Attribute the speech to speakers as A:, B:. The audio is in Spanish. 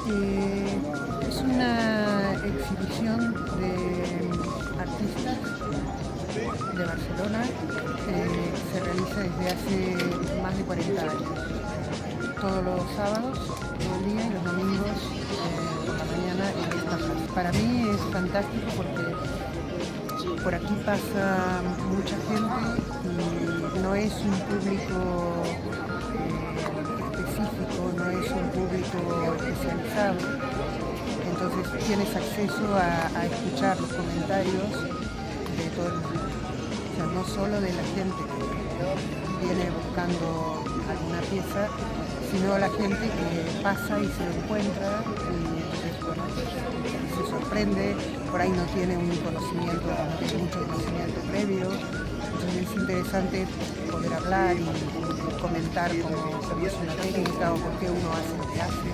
A: Es una exhibición de artistas de Barcelona que se realiza desde hace más de 40 años. Todos los sábados, todo el día, y los domingos por la mañana en esta plaza. Para mí es fantástico porque por aquí pasa mucha gente y no es un público específico, no es un público especializado. Entonces tienes acceso a escuchar los comentarios de todo el mundo. O sea, no solo de la gente que viene buscando alguna pieza, sino la gente que pasa y se lo encuentra y entonces, bueno, se sorprende, por ahí no tiene un conocimiento, no tiene mucho conocimiento previo, entonces es interesante poder hablar y comentar cómo es una técnica o por qué uno hace lo que hace.